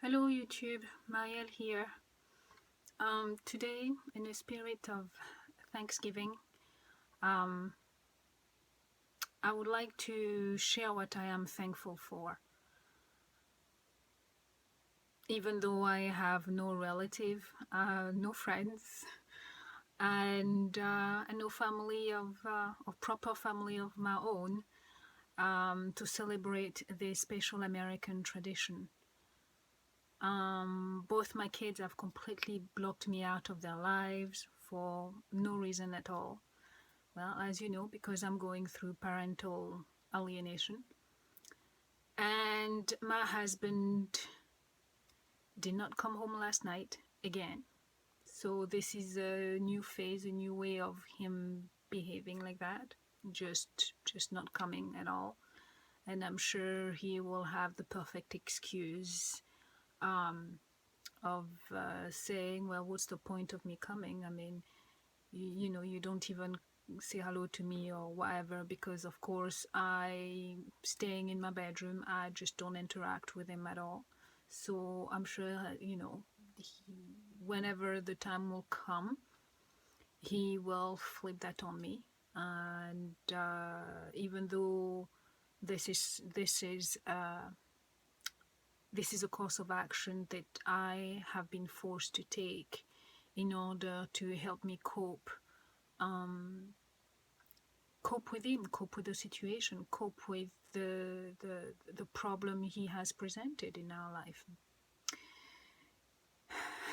Hello YouTube, Marielle here. Today, in the spirit of Thanksgiving, um, I would like to share what I am thankful for. Even though I have no relative, no friends, and no family of proper family of my own, to celebrate this special American tradition. Both my kids have completely blocked me out of their lives for no reason at all. Well, as you know, because I'm going through parental alienation. And my husband did not come home last night again. So this is a new phase, a new way of him behaving like that. Just not coming at all. And I'm sure he will have the perfect excuse of saying, well, what's the point of me coming? I mean, you know, you don't even say hello to me or whatever, because of course I'm staying in my bedroom. I just don't interact with him at all. So I'm sure, you know, whenever the time will come, he will flip that on me. And even though this is a course of action that I have been forced to take in order to help me cope with him, cope with the situation, cope with the problem he has presented in our life.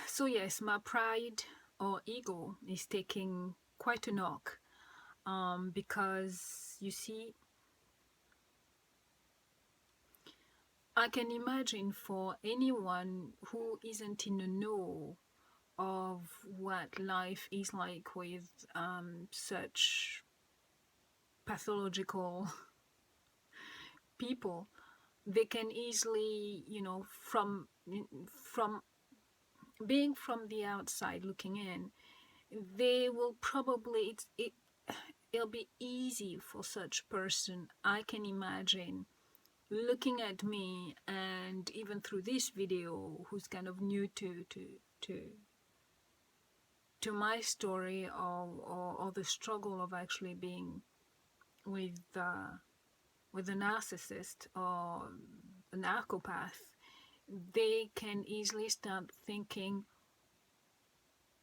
So yes, my pride or ego is taking quite a knock, because you see, I can imagine for anyone who isn't in the know of what life is like with such pathological people, they can easily, you know, from being from the outside looking in, they will probably it'll be easy for such person, I can imagine, looking at me, and even through this video, who's kind of new to my story, or the struggle of actually being with a narcissist or a narcopath. They can easily start thinking,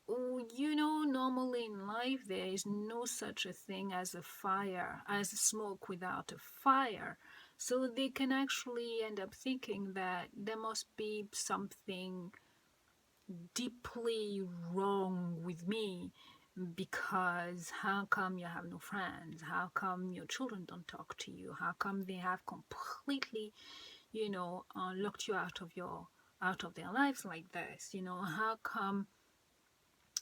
oh, you know, normally in life there is no such a thing as a fire, as smoke without a fire. So they can actually end up thinking that there must be something deeply wrong with me, because how come you have no friends? How come your children don't talk to you? How come they have completely, you know, locked you out of their lives like this? You know, how come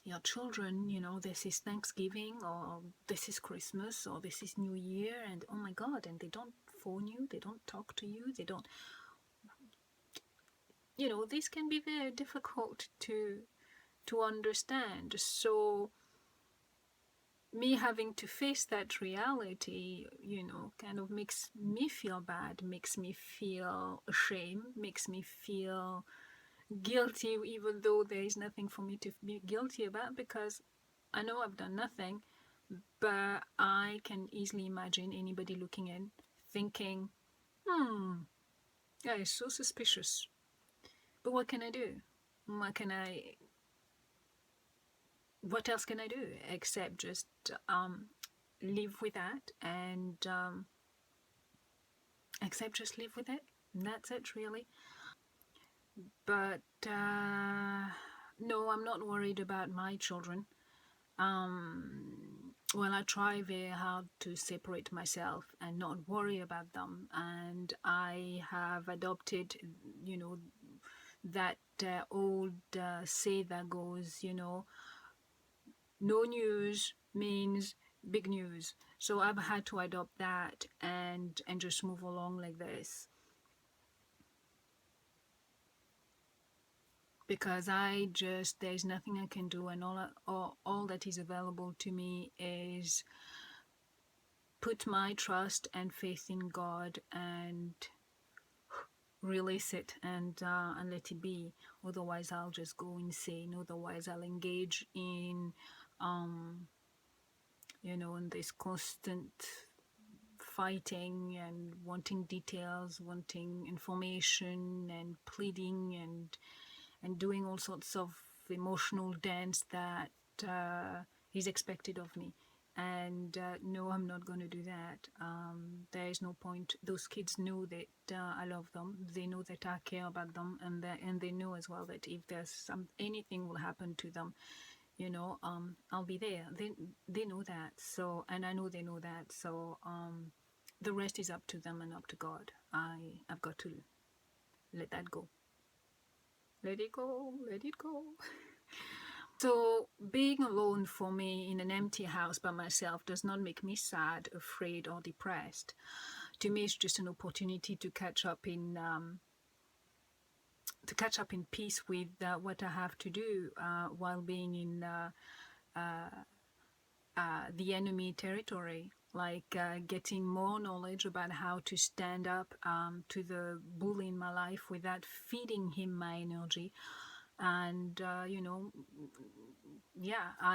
your children, you know, this is Thanksgiving, or this is Christmas, or this is New Year, and oh my God, and they don't phone you, they don't talk to you, they don't, you know, this can be very difficult to understand. So me having to face that reality, you know, kind of makes me feel bad, makes me feel ashamed, makes me feel guilty, even though there is nothing for me to be guilty about, because I know I've done nothing. But I can easily imagine anybody looking in thinking, yeah, it's so suspicious. But what can I do? What else can I do except just live with that, and except just live with it? And that's it, really. But no, I'm not worried about my children. Well, I try very hard to separate myself and not worry about them, and I have adopted, you know, that old say that goes, you know, no news means big news. So I've had to adopt that and just move along like this, because there's nothing I can do, and all that is available to me is put my trust and faith in God, and release it and let it be. Otherwise I'll just go insane. Otherwise I'll engage in in this constant fighting and wanting details, wanting information, and pleading and doing all sorts of emotional dance that is expected of me. And no, I'm not going to do that. There is no point. Those kids know that I love them. They know that I care about them, and they know as well that if there's anything will happen to them, I'll be there. They know that. So, and I know they know that. So the rest is up to them and up to God. I've got to let that go. Let it go. Let it go. So being alone for me in an empty house by myself does not make me sad, afraid, or depressed. To me, it's just an opportunity to catch up in peace with what I have to do while being in the enemy territory, like getting more knowledge about how to stand up to the bully in my life without feeding him my energy. And I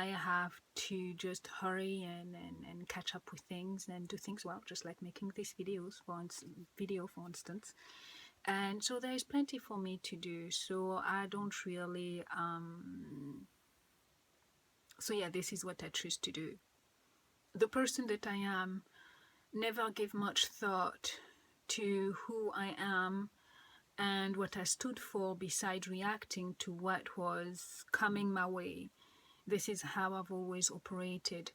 have to just hurry and catch up with things and do things well, just like making these video for instance. And so there is plenty for me to do, so I don't really this is what I choose to do. The person that I am never gave much thought to who I am and what I stood for, besides reacting to what was coming my way. This is how I've always operated.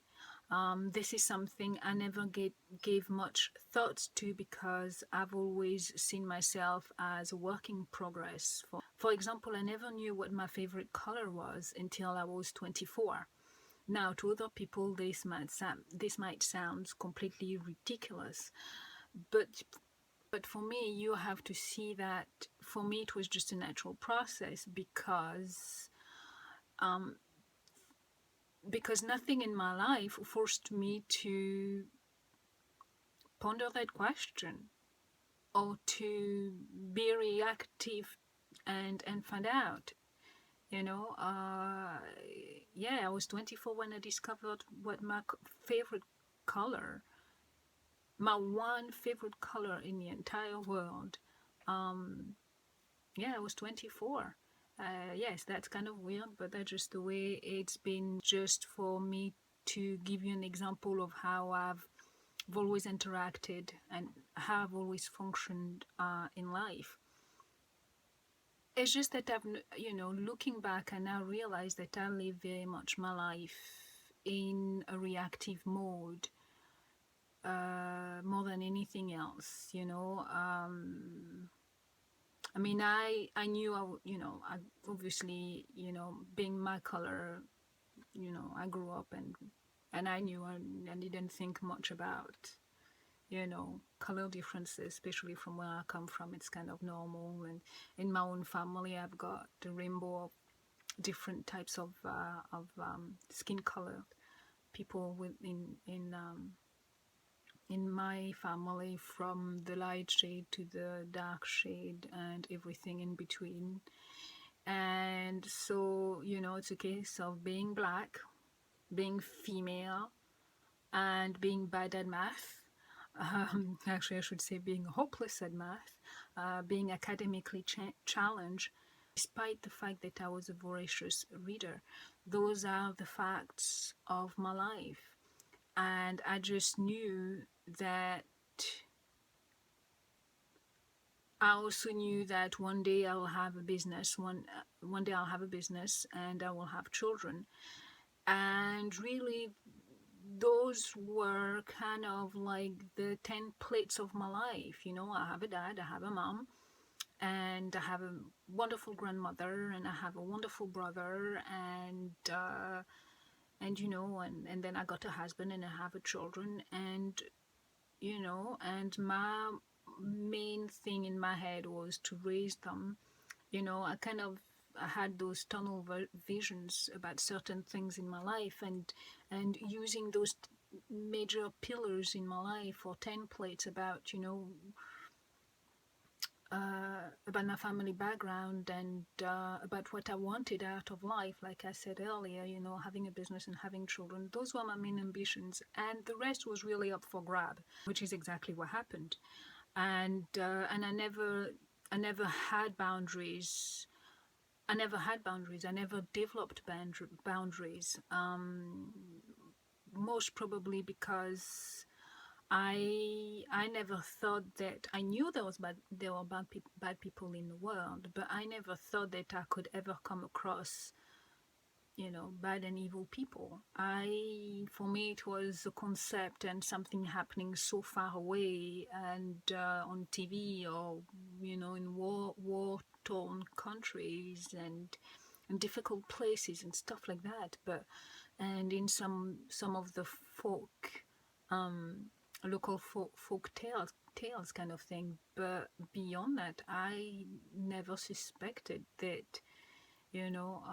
This is something I never gave much thought to, because I've always seen myself as a work in progress. For example, I never knew what my favorite color was until I was 24. Now, to other people, this might sound completely ridiculous, but for me, you have to see that for me it was just a natural process, because nothing in my life forced me to ponder that question or to be reactive and find out. I was 24 when I discovered what my favorite color, my one favorite color in the entire world. I was 24. Yes, that's kind of weird, but that's just the way it's been. Just for me to give you an example of how I've always interacted and how I've always functioned in life. It's just that I've, looking back, I now realize that I live very much my life in a reactive mode more than anything else. I mean, I knew, I obviously, being my color, I grew up and I knew I didn't think much about, color differences, especially from where I come from. It's kind of normal. And in my own family, I've got a rainbow of different types of skin color people in my family, from the light shade to the dark shade and everything in between. And so, it's a case of being black, being female, and being bad at math. Actually, I should say being hopeless at math, being academically challenged, despite the fact that I was a voracious reader. Those are the facts of my life. And I just knew that I also knew that one day I'll have a business, one day I'll have a business and I will have children. And really, those were kind of like the 10 plates of my life. I have a dad, I have a mom, and I have a wonderful grandmother, and I have a wonderful brother, and then I got a husband and I have a children, and my main thing in my head was to raise them. I had those tunnel visions about certain things in my life, and using those major pillars in my life or templates about about my family background and about what I wanted out of life. Like I said earlier, you know, having a business and having children, those were my main ambitions, and the rest was really up for grab, which is exactly what happened. And I never had boundaries. I never developed boundaries. Most probably because I never thought that I knew there were bad people in the world, but I never thought that I could ever come across, you know, bad and evil people. For me, it was a concept and something happening so far away and on TV, or you know, in war-torn countries and difficult places and stuff like that. But and in some of the um, local folk tales kind of thing. But beyond that, I never suspected that, you know,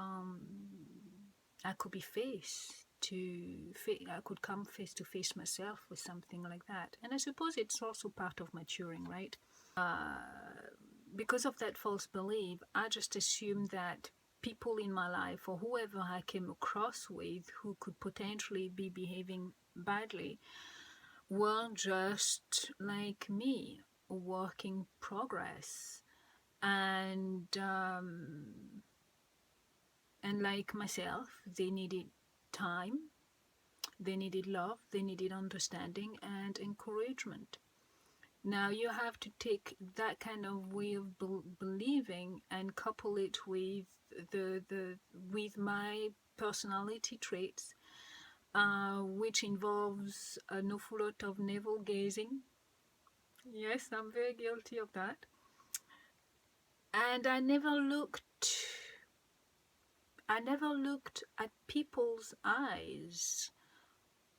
I could be I could come face to face myself with something like that. And I suppose it's also part of maturing, right? Because of that false belief, I just assumed that people in my life, or whoever I came across with who could potentially be behaving badly, were just like me, a work in progress. And like myself, they needed time, they needed love, they needed understanding and encouragement. Now you have to take that kind of way of believing and couple it with with my personality traits, which involves an awful lot of navel gazing. Yes, I'm very guilty of that. And I never looked at people's eyes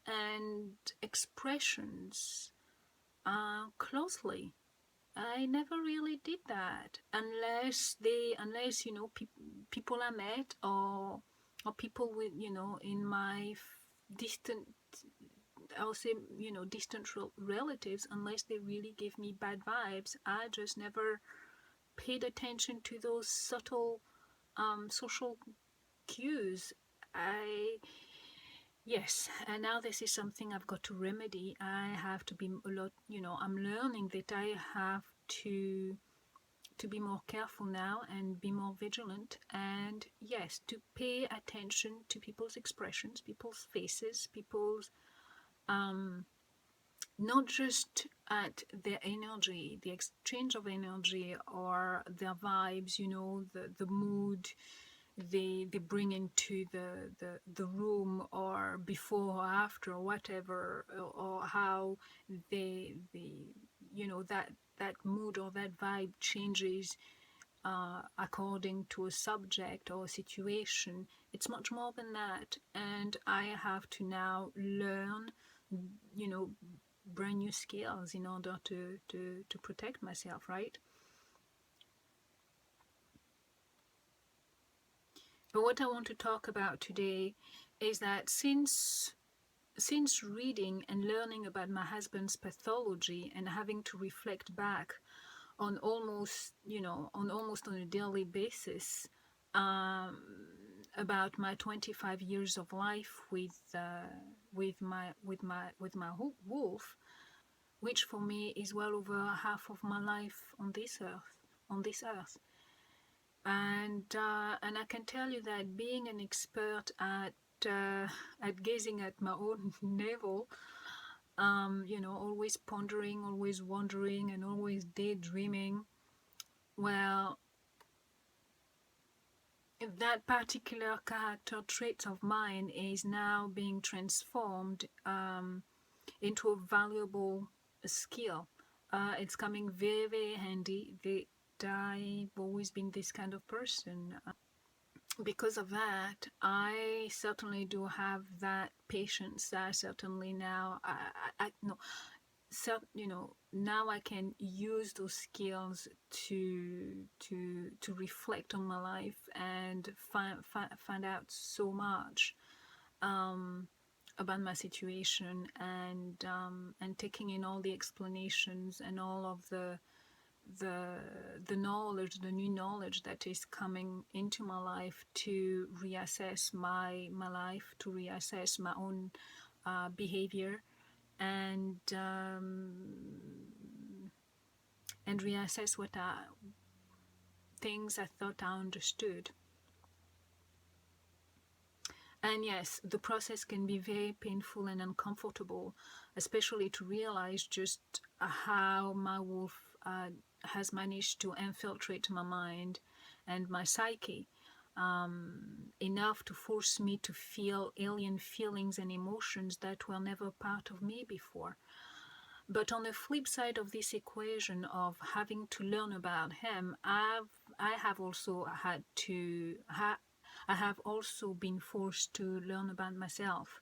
and expressions closely. I never really did that unless you know people I met, or people with, you know, in my distant, I'll say, you know, distant relatives. Unless they really give me bad vibes, I just never paid attention to those subtle social cues. Yes, and now this is something I've got to remedy. I have to be a lot, you know, I'm learning that I have to be more careful now and be more vigilant, and yes, to pay attention to people's expressions, people's faces, people's not just at their energy, the exchange of energy, or their vibes, you know, the mood they bring into the room, or before or after, or whatever, or how they you know, that mood or that vibe changes according to a subject or a situation. It's much more than that, and I have to now learn, you know, brand new skills in order to protect myself, right? But what I want to talk about today is that since reading and learning about my husband's pathology and having to reflect back on almost, you know, on a daily basis, about my 25 years of life with my wolf, which for me is well over half of my life on this earth. And I can tell you that being an expert at gazing at my own navel, you know, always pondering, always wondering, and always daydreaming, well, that particular character trait of mine is now being transformed into a valuable skill. It's coming very, very handy that I've always been this kind of person. Because of that, I certainly do have that patience. I certainly now, I no, you know, now I can use those skills to reflect on my life and find out so much about my situation, and taking in all the explanations and all of the the knowledge, the new knowledge that is coming into my life, to reassess my life, to reassess my own behavior, and reassess things I thought I understood. And yes, the process can be very painful and uncomfortable, especially to realize just how my wolf has managed to infiltrate my mind and my psyche, enough to force me to feel alien feelings and emotions that were never part of me before. But on the flip side of this equation of having to learn about him, I have also had to I have also been forced to learn about myself.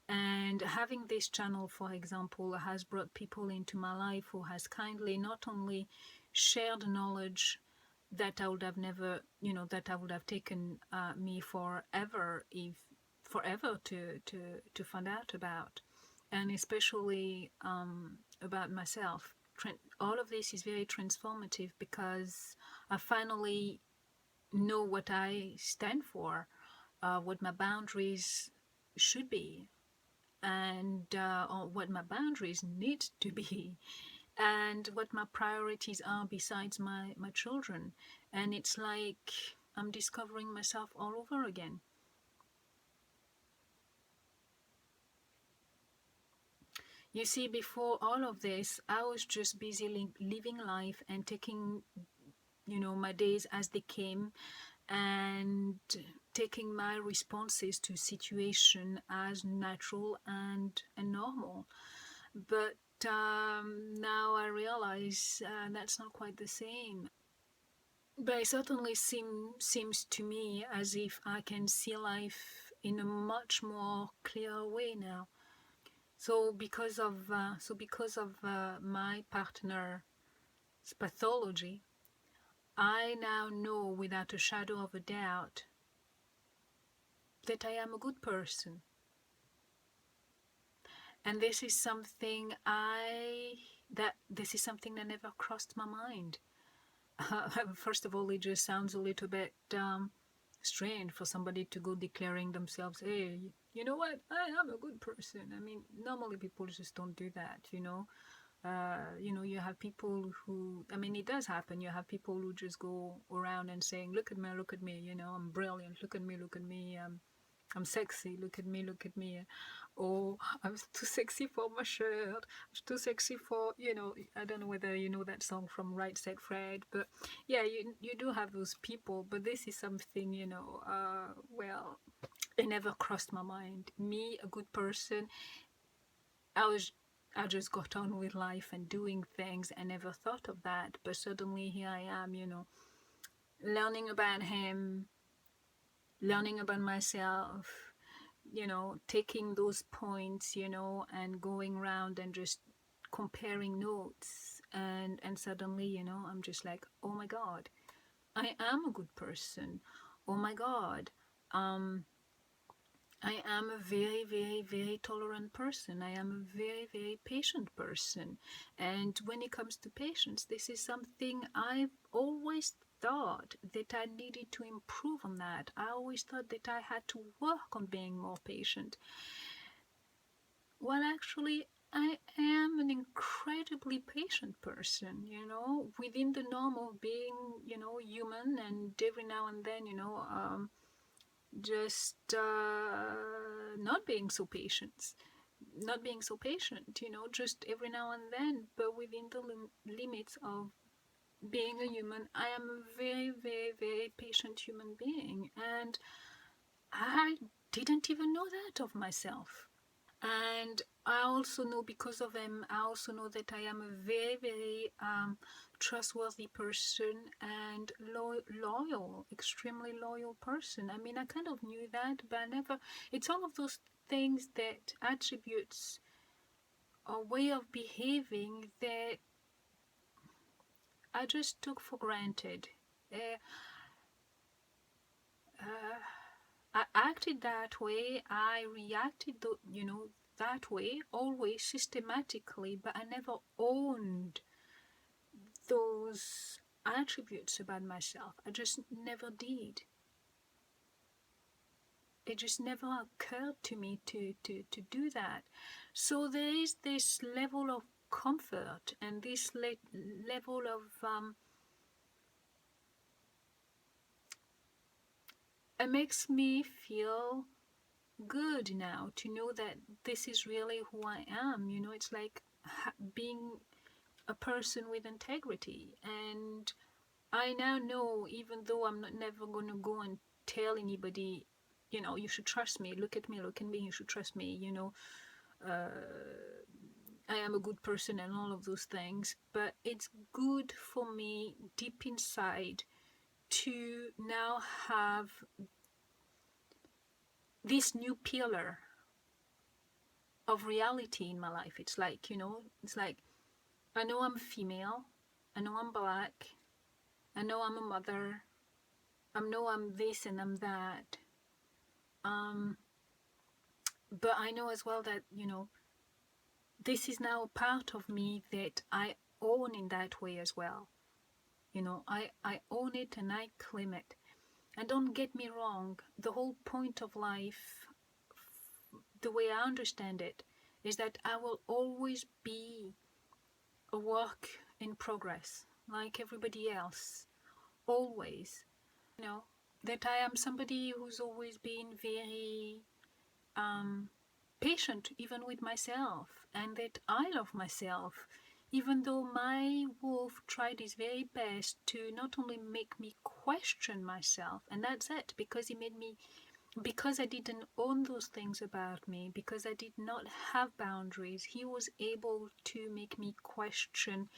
And having this channel, for example, has brought people into my life who has kindly not only shared knowledge that I would have never, that I would have taken me forever to find out about, and especially about myself. All of this is very transformative because I finally know what I stand for, what my boundaries should be, and what my boundaries need to be, and what my priorities are besides my children. And it's like I'm discovering myself all over again. You see, before all of this, I was just busy living life and taking, my days as they came, and taking my responses to situation as natural and normal. But now I realize that's not quite the same. But it certainly seems to me as if I can see life in a much more clear way now. So because of my partner's pathology, I now know without a shadow of a doubt that I am a good person. And this is something that never crossed my mind. First of all, it just sounds a little bit strange for somebody to go declaring themselves, hey, you know what, I am a good person. I mean, normally people just don't do that, you have people who, I mean, it does happen. You have people who just go around and saying, look at me, I'm brilliant, look at me, I'm sexy, look at me. Oh, I'm too sexy for my shirt, I'm too sexy for, I don't know whether you know that song from Right Said Fred, but yeah, you do have those people. But this is something, well, it never crossed my mind. Me, a good person, I just got on with life and doing things. I never thought of that, but suddenly here I am, learning about him, learning about myself, taking those points, and going around and just comparing notes, and suddenly, I'm just like, oh my God, I am a good person. Oh my God, I am a very, very, very tolerant person. I am a very, very patient person. And when it comes to patience, this is something I've always thought that I needed to improve on that. I always thought that I had to work on being more patient. Well, actually, I am an incredibly patient person, within the norm of being, human, and every now and then, just not being so patient, just every now and then, but within the limits of being a human. I am a very, very, very patient human being, and I didn't even know that of myself. And I also know, because of him, I also know that I am a very, very trustworthy person and loyal, extremely loyal person. I mean, I kind of knew that, but I never, it's all of those things, that attributes or way of behaving that I just took for granted. Uh, I acted that way, I reacted, that way, always systematically, but I never owned those attributes about myself. I just never did. It just never occurred to me to do that. So there is this level of comfort and this level of it makes me feel good now to know that this is really who I am. You know, it's like being a person with integrity. And I now know, even though I'm not never going to go and tell anybody, you know, you should trust me, look at me, you should trust me, you know, I am a good person and all of those things. But it's good for me deep inside to now have this new pillar of reality in my life. It's like, you know, it's like, I know I'm female, I know I'm black, I know I'm a mother, I know I'm this and I'm that. But I know as well that, you know, this is now a part of me that I own in that way as well. You know, I own it and I claim it. And don't get me wrong, the whole point of life, the way I understand it, is that I will always be a work in progress, like everybody else. Always. You know, that I am somebody who's always been very patient, even with myself, and that I love myself, even though my wolf tried his very best to not only make me question myself, and that's it, because he made me, because I didn't own those things about me, because I did not have boundaries, he was able to make me question.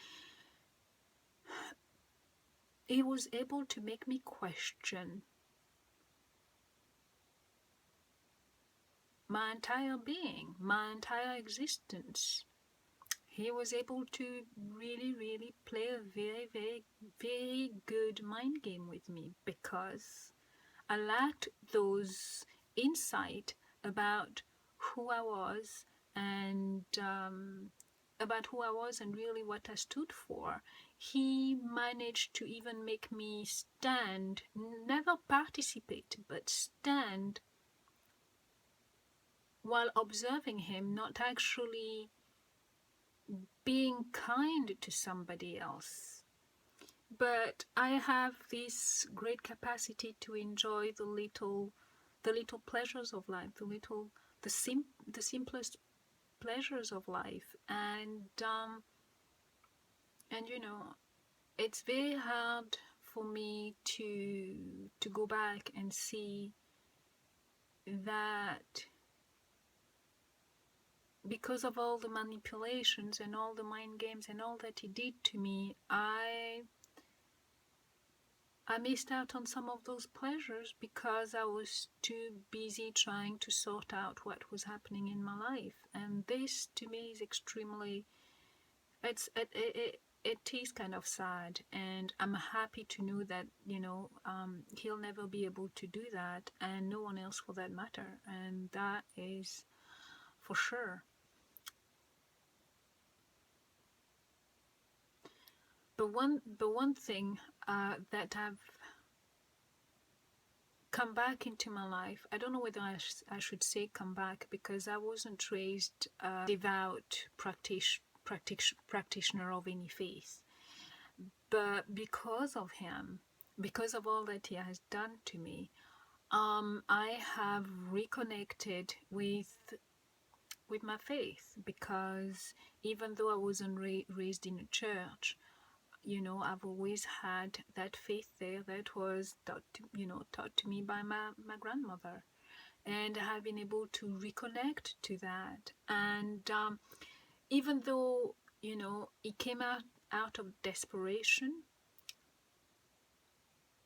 He was able to make me question my entire being, my entire existence. He was able to really play a very good mind game with me, because I lacked those insight about who I was, and really what I stood for. He managed to even make me stand, never participate, but stand while observing him, not actually being kind to somebody else. But I have this great capacity to enjoy the little pleasures of life, the simplest pleasures of life, and you know, it's very hard for me to go back and see that because of all the manipulations and all the mind games and all that he did to me, I missed out on some of those pleasures because I was too busy trying to sort out what was happening in my life. And this, to me, is extremely, it is kind of sad. And I'm happy to know that, you know, he'll never be able to do that, and no one else for that matter. And that is for sure. The one thing that I've come back into my life, I don't know whether I should say come back, because I wasn't raised a devout practitioner of any faith. But because of him, because of all that he has done to me, I have reconnected with my faith, because even though I wasn't raised in a church, you know, I've always had that faith there that was taught to me by my grandmother, and I have been able to reconnect to that. And even though, you know, it came out of desperation,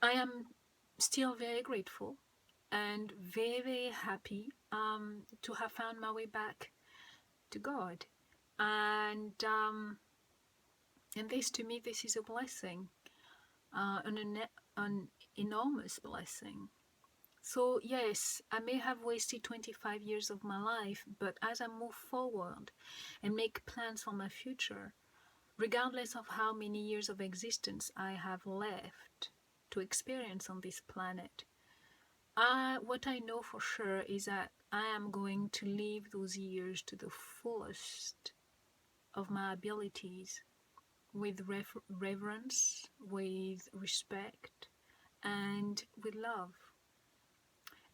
I am still very grateful and very happy to have found my way back to God. And this, to me, this is a blessing, an enormous blessing. So yes, I may have wasted 25 years of my life, but as I move forward and make plans for my future, regardless of how many years of existence I have left to experience on this planet. What I know for sure is that I am going to live those years to the fullest of my abilities, with reverence, with respect, and with love.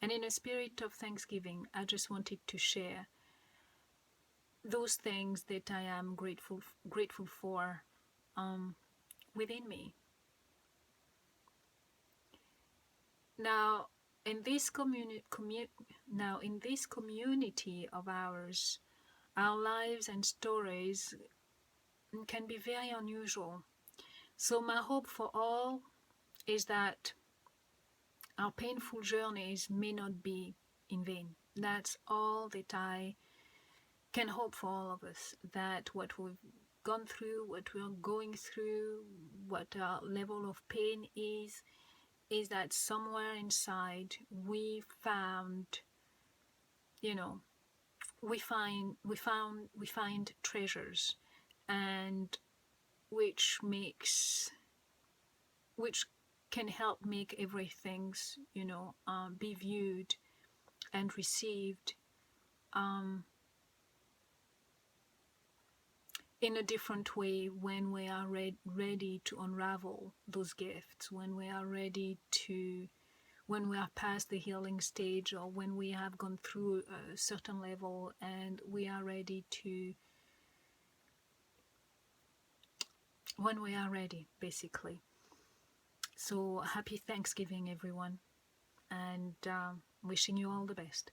And in a spirit of thanksgiving, I just wanted to share those things that I am grateful for within me. Now, in this community of ours, our lives and stories can be very unusual. So my hope for all is that our painful journeys may not be in vain. That's all that I can hope for all of us, that what we've gone through, what we're going through, what our level of pain is that somewhere inside we found, we find treasures, and which can help make everything, be viewed and received in a different way when we are ready to unravel those gifts, when we are past the healing stage, or when we have gone through a certain level and we are ready, basically. So happy Thanksgiving, everyone, and wishing you all the best.